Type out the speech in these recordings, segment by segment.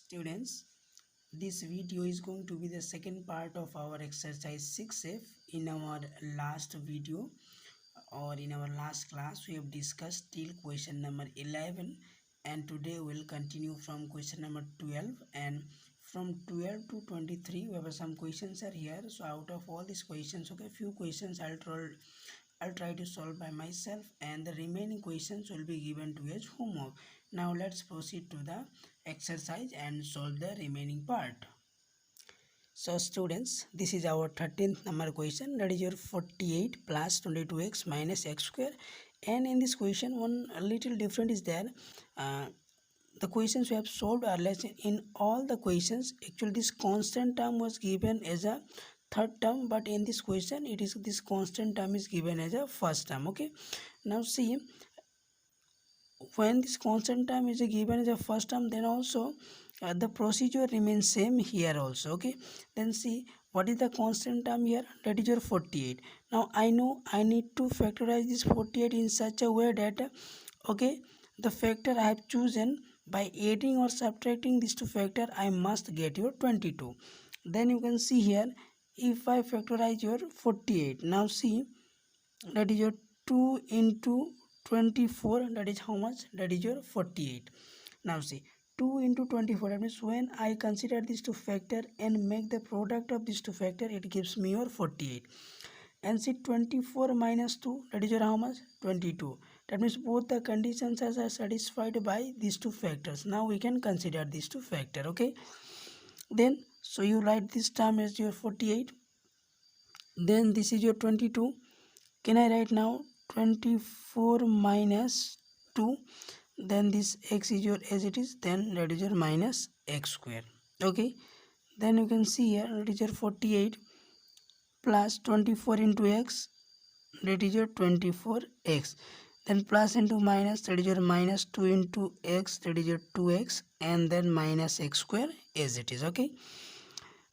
Students, this video is going to be the second part of our exercise 6F. In our last video or in our last class, we have discussed till question number 11, and today we'll continue from question number 12, and from 12 to 23 we have some questions are here. So out of all these questions, okay, few questions I'll try to solve by myself, and the remaining questions will be given to as homework. Now let's proceed to the exercise and solve the remaining part. So students, this is our 13th number question, that is your 48 plus 22x minus x square. And in this question, one little different is there. The questions we have solved are less. In all the questions, actually this constant term was given as a third term, but in this question it is this constant term is given as a first term. Okay, now see, when this constant term is given as a first term, then also the procedure remains same here also. Okay, then see what is the constant term here, that is your 48. Now I know I need to factorize this 48 in such a way that okay, the factor I have chosen, by adding or subtracting these two factor I must get your 22. Then you can see here, if I factorize your 48, now see, that is your 2 into 24, that is how much, that is your 48. Now see, 2 into 24, that means when I consider these two factor and make the product of these two factor, it gives me your 48. And see, 24 minus 2, that is your how much, 22. That means both the conditions are satisfied by these two factors. Now we can consider these two factor. Okay, then so you write this term as your 48, then this is your 22. Can I write now 24 minus 2, then this x is your as it is, then that is your minus x square. Okay, then you can see here, that is your 48 plus 24 into x, that is your 24x, then plus into minus, that is your minus 2 into x, that is your 2x, and then minus x square as it is. Okay,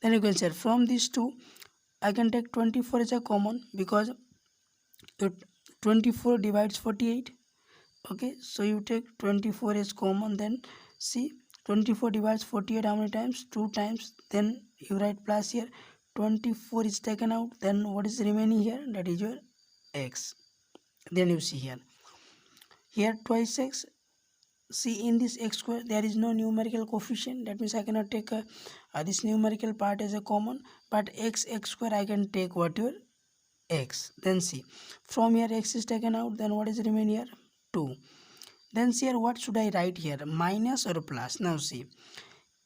then you can say from these two I can take 24 as a common, because 24 divides 48. Okay, so you take 24 as common, then see, 24 divides 48 how many times, 2 times, then you write plus here, 24 is taken out, then what is remaining here, that is your x. Then you see here twice x. See, in this x square there is no numerical coefficient, that means I cannot take this numerical part as a common, but x square I can take what, your x. Then see, from here x is taken out, then what is remain here, 2. Then see here, what should I write here, minus or plus? Now see,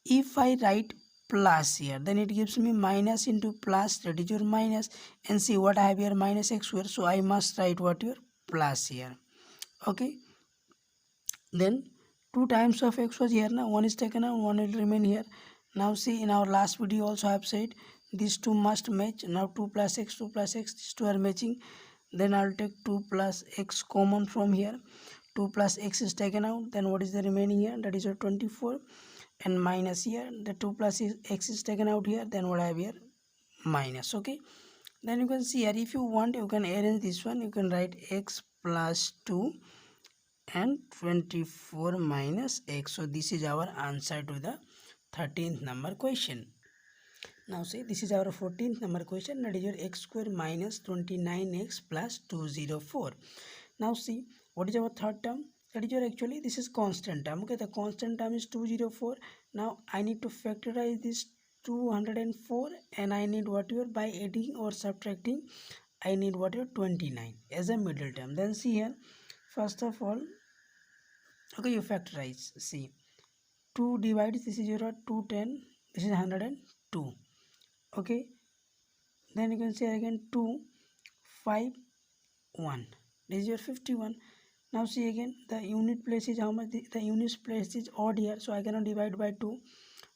if I write plus here, then it gives me minus into plus, that is your minus. And see what I have here, minus x square, so I must write what, your plus here. Okay, then 2 times of x was here, now 1 is taken out, 1 will remain here. Now see, in our last video also I have said these two must match. Now 2 plus x, 2 plus x, these two are matching. Then I'll take 2 plus x common from here. 2 plus x is taken out, then what is the remaining here, that is your 24, and minus here, the 2 plus x is taken out here, then what I have here, minus. Okay, then you can see here, if you want you can arrange this one, you can write x plus 2 and 24 minus x. So this is our answer to the 13th number question. Now see, this is our 14th number question, that is your x square minus 29x plus 204. Now see, what is our third term, that is your, actually this is constant term. Okay, the constant term is 204. Now I need to factorize this 204, and I need what, your, by adding or subtracting I need what, your 29 as a middle term. Then see here, first of all, okay, you factorize. See, 2 divides, this is your 210, this is 102. Okay, then you can say again 2 5 1, this is your 51. Now see again, the unit place is how much, the unit place is odd here, so I cannot divide by 2,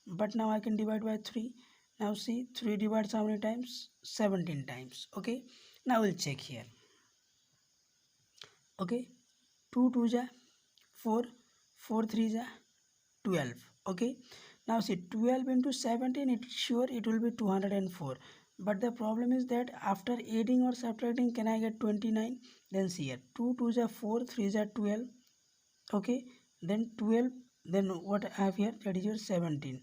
but now I can divide by 3. Now see, 3 divides how many times, 17 times. Okay, now we'll check here. Okay, 2 2 ja 4, 4 3 ja 12. Okay, now see, 12 into 17, it's sure it will be 204, but the problem is that after adding or subtracting, can I get 29? Then see here, 2 2 ja 4, 3 ja 12. Okay, then 12 then what I have here, that is your 17.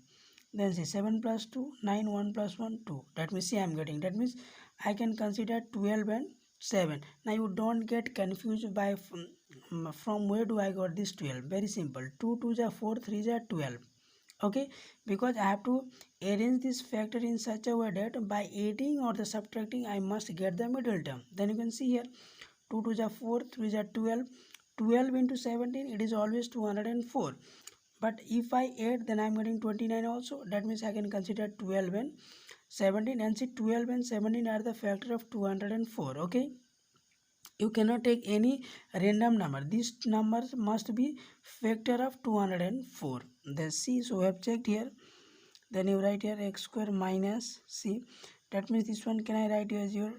Then say 7 plus 2, 9, 1 plus 1, 2. That means see I am getting, that means I can consider 12 and 7. Now you don't get confused by from where do I got this 12. Very simple, 2 2 is 4, 3 is 12. Okay, because I have to arrange this factor in such a way that by adding or the subtracting I must get the middle term. Then you can see here 2 2 is 4, 3 is 12. 12 into 17, it is always 204. But if I add, then I am getting 29 also. That means I can consider 12 and 17, and see 12 and 17 are the factor of 204. Okay, you cannot take any random number. These numbers must be factor of 204. Then see, so we have checked here. Then you write here x square minus c. That means this one can I write as your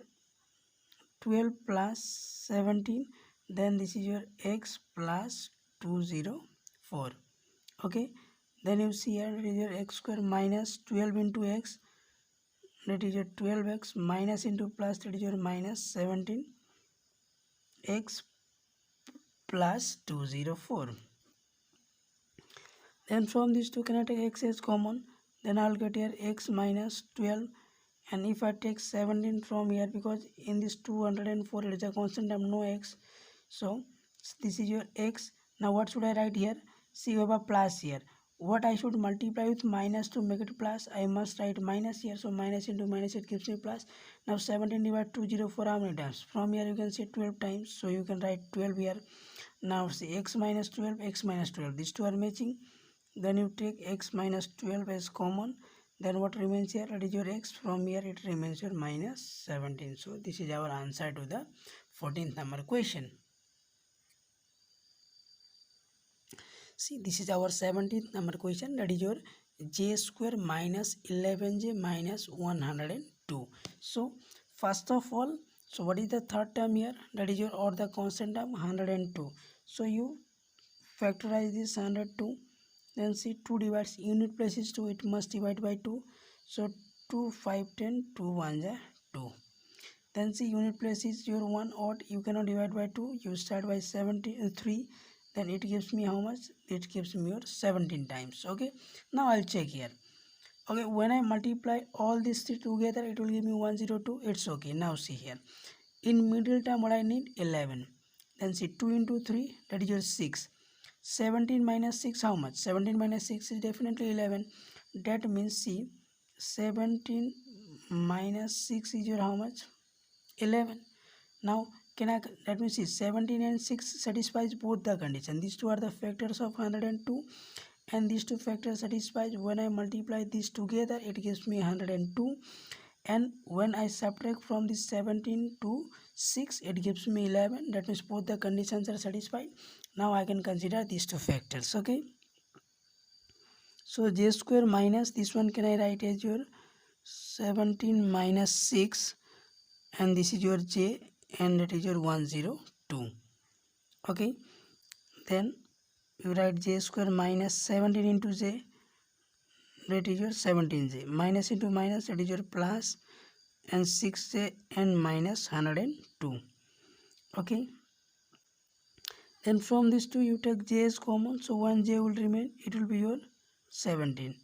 12 plus 17. Then this is your x plus 204. Okay, then you see here, that is your x square minus 12 into x, that is your 12x minus into plus, that is your minus 17 x plus 204. Then from these two, can I take x as common? Then I'll get here x minus 12. And if I take 17 from here, because in this 204 it is a constant term, no x, so this is your x. Now what should I write here? See, you have a plus here. What I should multiply with minus to make it plus? I must write minus here. So minus into minus, it gives me plus. Now 17 divided 204 how many times? From here you can say 12 times. So you can write 12 here. Now see, x minus 12, x minus 12. These two are matching. Then you take x minus 12 as common. Then what remains here? That is your x. From here it remains your minus 17. So this is our answer to the 14th number question. See, this is our 17th number question. That is your j square minus 11j minus 102. So first of all, so what is the third term here? That is your, or the constant term, 102. So you factorize this 102. Then see, 2 divides, unit place is 2, it must divide by 2. So 2, 5, 10, 2 1 is 2. Then see, unit place is your 1 odd, you cannot divide by 2, you start by 3. Then it gives me how much? It gives me your 17 times. Okay, now I'll check here. Okay, when I multiply all these three together, it will give me 102. It's okay. Now see here, in middle term what I need? 11. Then see, 2 into 3, that is your 6. 17 minus 6 how much? 17 minus 6 is definitely 11. That means see, 17 minus 6 is your how much? 11. Now can I, that means see, 17 and 6 satisfies both the condition. These two are the factors of 102, and these two factors satisfies. When I multiply these together, it gives me 102. And when I subtract from this 17 to 6, it gives me 11. That means both the conditions are satisfied. Now I can consider these two factors. Okay, so j square minus, this one can I write as your 17 minus 6, and this is your j, and that is your 102. Okay, then you write j square minus 17 into j, that is your 17j, minus into minus, that is your plus, and 6j and minus 102. Okay, then from these two you take j as common, so 1j will remain, it will be your 17.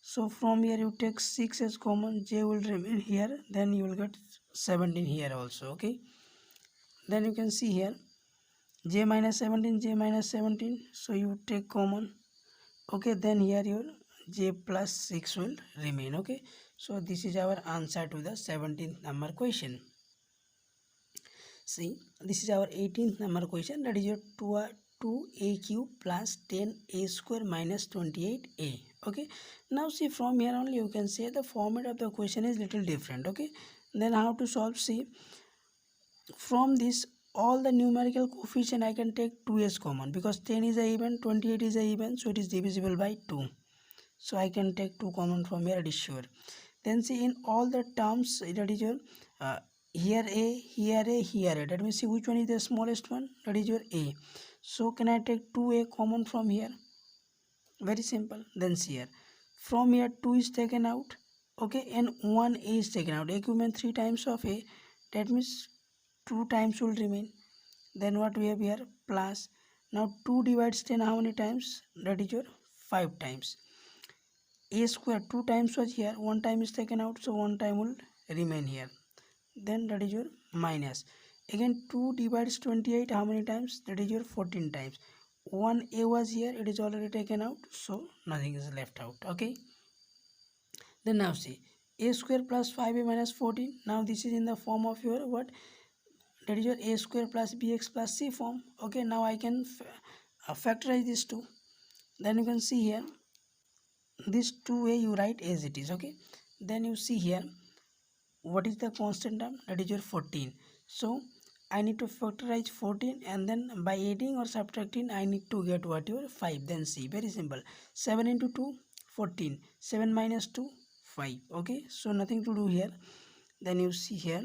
So from here you take 6 as common, j will remain here, then you will get 17 here also. Okay, then you can see here j minus 17, j minus 17, so you take common. Okay, then here your j plus 6 will remain. Okay, so this is our answer to the 17th number question. See, this is our 18th number question. That is your 2a cube plus 10a square minus 28a. Okay, now see, from here only you can say the format of the question is little different. Okay, then how to solve? See, from this all the numerical coefficient I can take 2 as common, because 10 is a even, 28 is a even, so it is divisible by 2. So I can take 2 common from here, it is sure. Then see, in all the terms, that is your here a, here a, here a. That means see which one is the smallest one, that is your a. So can I take 2a common from here? Very simple. Then see here, from here 2 is taken out. Okay, and 1a is taken out. Equivalent 3 times of a, that means 2 times will remain. Then what we have here? Plus. Now 2 divides 10 how many times? That is your 5 times. A square 2 times was here, 1 time is taken out, so 1 time will remain here. Then that is your minus. Again 2 divides 28 how many times? That is your 14 times. 1a was here, it is already taken out, so nothing is left out. Okay. Then now see, a square plus 5a minus 14. Now this is in the form of your what? That is your a square plus bx plus c form. Okay, now I can factorize these two. Then you can see here, this 2a you write as it is. Okay, then you see here, what is the constant term? That is your 14. So I need to factorize 14, and then by adding or subtracting I need to get what? Your 5. Then see, very simple, 7 into 2 14, 7 minus 2 5. Okay, so nothing to do here. Then you see here,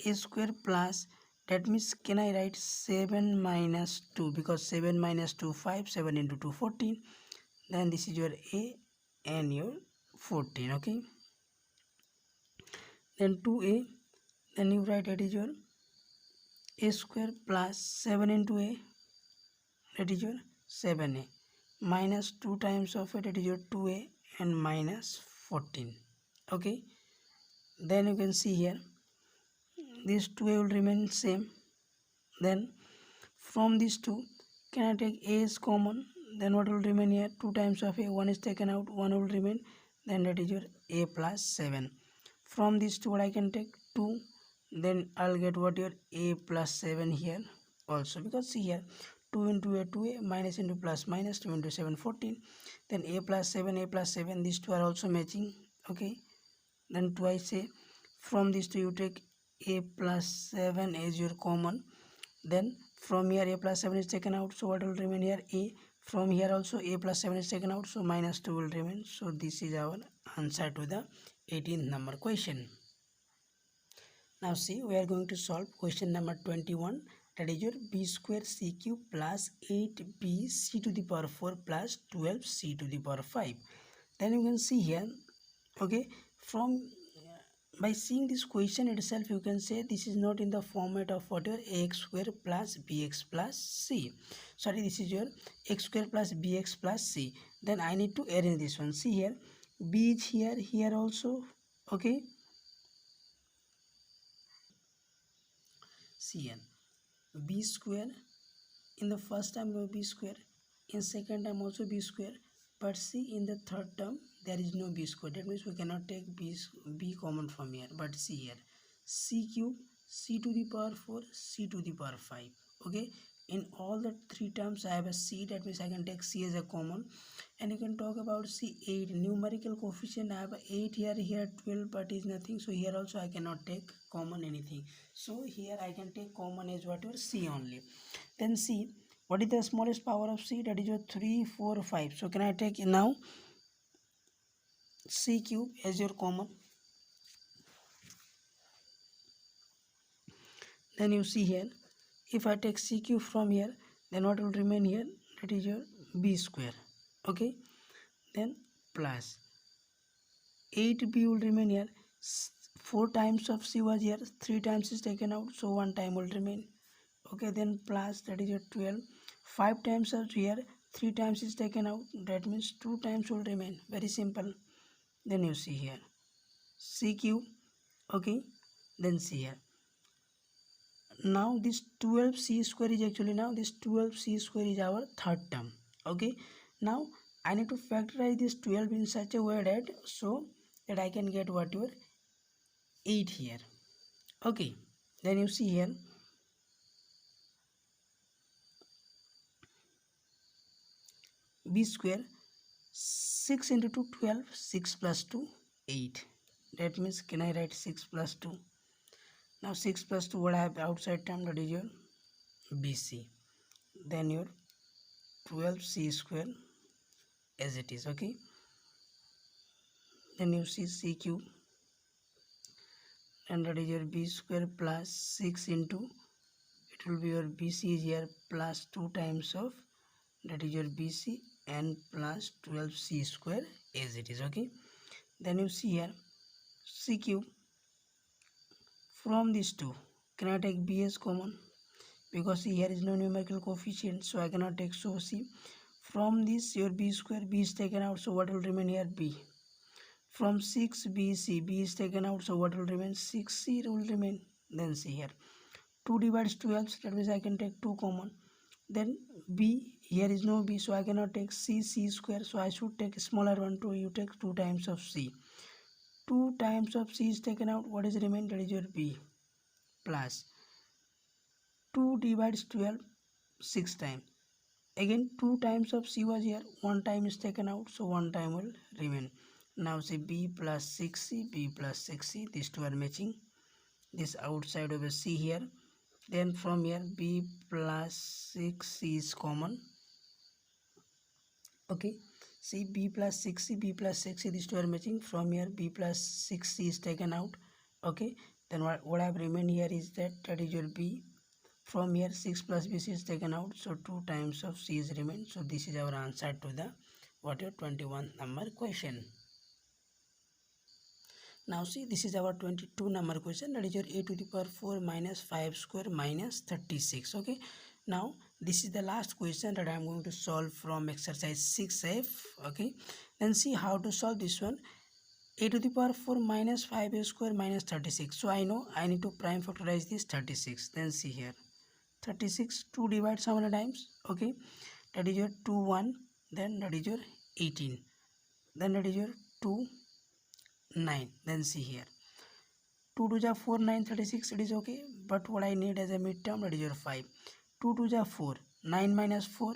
a square plus, that means can I write 7 minus 2, because 7 minus 2 5, 7 into 2 14. Then this is your a and your 14. Okay, then 2a, then you write that is your a square plus 7 into a, that is your 7a, minus 2 times of it, that is your 2a, and minus 14. Okay, then you can see here, this 2a will remain same. Then from these two, can I take a is common? Then what will remain here? 2 times of a, 1 is taken out, 1 will remain. Then that is your a plus 7. From these two, what I can take? 2. Then I'll get what? Your a plus 7 here also, because see here, 2 into a 2a, minus into plus minus, 2 into 7 14. Then a plus 7, a plus 7, these two are also matching. Okay, then twice a. From these two you take a plus 7 as your common. Then from here a plus 7 is taken out, so what will remain here? A. From here also a plus 7 is taken out, so minus 2 will remain. So this is our answer to the 18th number question. Now see, we are going to solve question number 21, that is your b square c cube plus 8b c to the power 4 plus 12 c to the power 5. Then you can see here, okay, from by seeing this question itself you can say this is not in the format of what? Your ax square plus bx plus c. Sorry, this is your x square plus bx plus c. Then I need to arrange this one. See here, b is here, here also. Okay, see here, b square, in the first term no b square, in second term also b square, but see in the third term there is no b square. That means we cannot take b common from here. But see here, c cube, c to the power 4, c to the power 5. Okay, in all the three terms I have a c, that means I can take c as a common. And you can talk about c 8 numerical coefficient. I have 8 here, here 12, but is nothing, so here also I cannot take common anything. So here I can take common as what? Your c only. Then see, what is the smallest power of c? That is your 3 4 5. So can I take now c cube as your common? Then you see here, if I take c cube from here, then what will remain here? That is your b square. Okay, then plus 8b will remain here. 4 times of c was here, 3 times is taken out, so 1 time will remain. Okay, then plus, that is your 12. 5 times of here, 3 times is taken out, that means 2 times will remain. Very simple. Then you see here, c cube. Okay, then see here, now this 12c square is actually, now this 12c square is our third term. Okay, now I need to factorize this 12 in such a way that so that I can get what? Your 8 here. Okay, then you see here, b square, 6 into 2 12, 6 plus 2 8. That means can I write 6 plus 2? Now 6 plus 2, what I have outside term? That is your bc. Then your 12c square as it is. Okay, then you see c cube, and that is your b square plus 6 into, it will be your bc is here plus 2 times of, that is your bc, and plus 12c square as it is. Okay, then you see here, c cube, from these two can I take b as common? Because see, here is no numerical coefficient, so I cannot take. So see, From this your b square, b is taken out, so what will remain here? B. From 6bc, b is taken out, so what will remain? 6c will remain. Then see here, 2 divides 12, that means I can take 2 common. Then b, here is no b, so I cannot take c square, so I should take smaller one. 2, you take 2 times of c. 2 times of c is taken out, what is remain? That is your b, plus 2 divides 12 6 times. Again 2 times of c was here, 1 time is taken out, so 1 time will remain. Now say b plus 6c, b plus 6c, these two are matching. This outside of a c here. Then from here b plus 6c is common. Okay, see b plus 6c, b plus 6c, these two are matching. From here b plus 6c is taken out. Okay, then what I have remained here is that is your b. From here 6 plus bc is taken out, so 2 times of c is remain. So this is our answer to the what your 21st number question. Now see, this is our 22 number question, that is your a to the power 4 minus 5 square minus 36. Okay, now this is the last question that I am going to solve from exercise 6f. Okay, then see how to solve this one. A to the power 4 minus 5a square minus 36. So I know I need to prime factorize this 36. Then see here, 36, 2 divides how many times? Okay, that is your 2 1, then that is your 18, then that is your 2 9. Then see here, 2 2 ja 4 9 36, it is okay, but what I need as a midterm, that is your 5. 2 2 ja 4, 9 minus 4,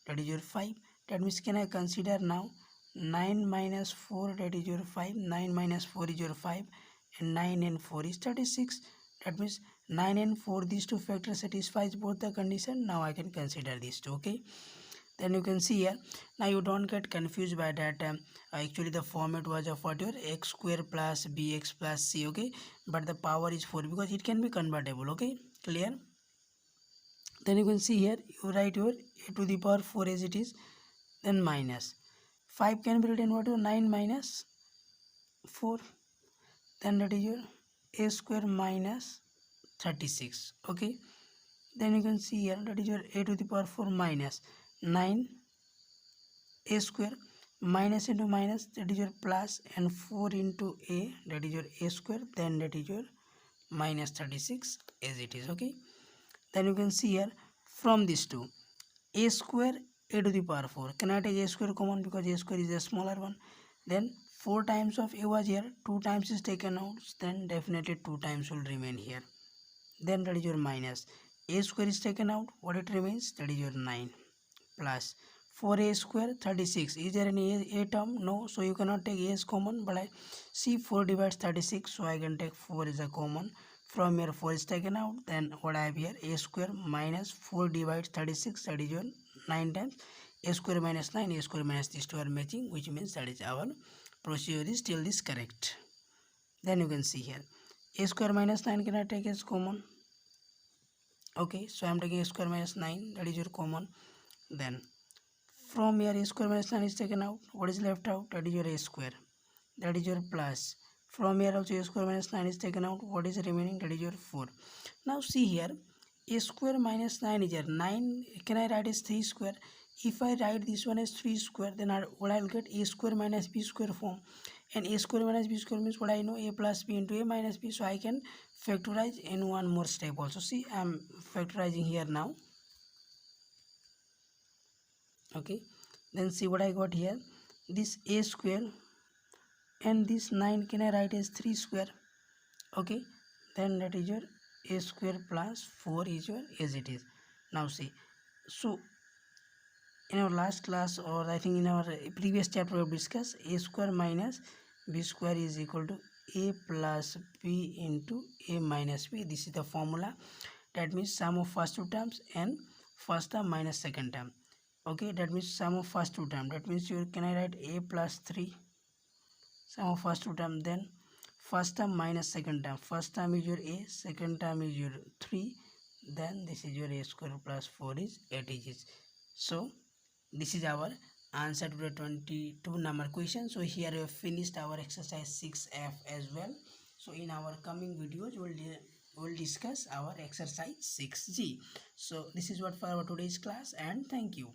that is your 5. That means can I consider now 9 minus 4, that is your 5, 9 minus 4 is your 5, and 9 and 4 is 36. That means 9 and 4, these two factors satisfies both the condition. Now I can consider these two. Okay, then you can see here, now you don't get confused by that. Actually the format was of what your x square plus bx plus c. Okay, but the power is 4 because it can be convertible. Okay, clear? Then you can see here, you write your a to the power 4 as it is, then minus 5 can be written what your 9 minus 4, then that is your a square minus 36. Okay, then you can see here, that is your a to the power 4 minus 9 a square, minus into minus, that is your plus, and 4 into a, that is your a square, then that is your minus 36 as it is. Okay, then you can see here, from these two, a square, a to the power 4, can I take a square common because a square is a smaller one? Then 4 times of a was here, 2 times is taken out, then definitely 2 times will remain here. Then that is your minus, a square is taken out, what it remains? That is your 9, plus 4a square 36. Is there any a term? No, so you cannot take a as common, but I see 4 divides 36, so I can take 4 as a common. From here 4 is taken out, then what I have here, a square minus 4 divides 36, that is your 9 times, a square minus 9, a square minus these two are matching, which means that is our procedure is still this correct. Then you can see here, a square minus 9 can I take as common? Okay, so I am taking a square minus 9, that is your common. Then from here a square minus 9 is taken out, what is left out? That is your a square, that is your plus. From here also a square minus 9 is taken out, what is remaining? That is your 4. Now see here, a square minus 9 is here, 9 can I write as 3 square? If I write this one as 3 square, then what I will get? A square minus b square form, and a square minus b square means what I know, a plus b into a minus b, so I can factorize in one more step also. See, I am factorizing here now. Okay, then see what I got here, this a square and this 9 can I write as 3 square. Okay, then that is your a square plus 4 is your as it is. Now see, so in our last class, or I think in our previous chapter, we have discussed a square minus b square is equal to a plus b into a minus b. This is the formula. That means sum of first two terms and first term minus second term. Okay, that means sum of first two term, that means you can I write a plus 3 sum of first two term, then first term minus second term. First term is your a, second term is your 3, then this is your a square plus 4 is 8 is. So this is our answer to the 22 number question. So here we have finished our exercise 6f as well. So in our coming videos we'll discuss our exercise 6g. So this is what for our today's class, and thank you.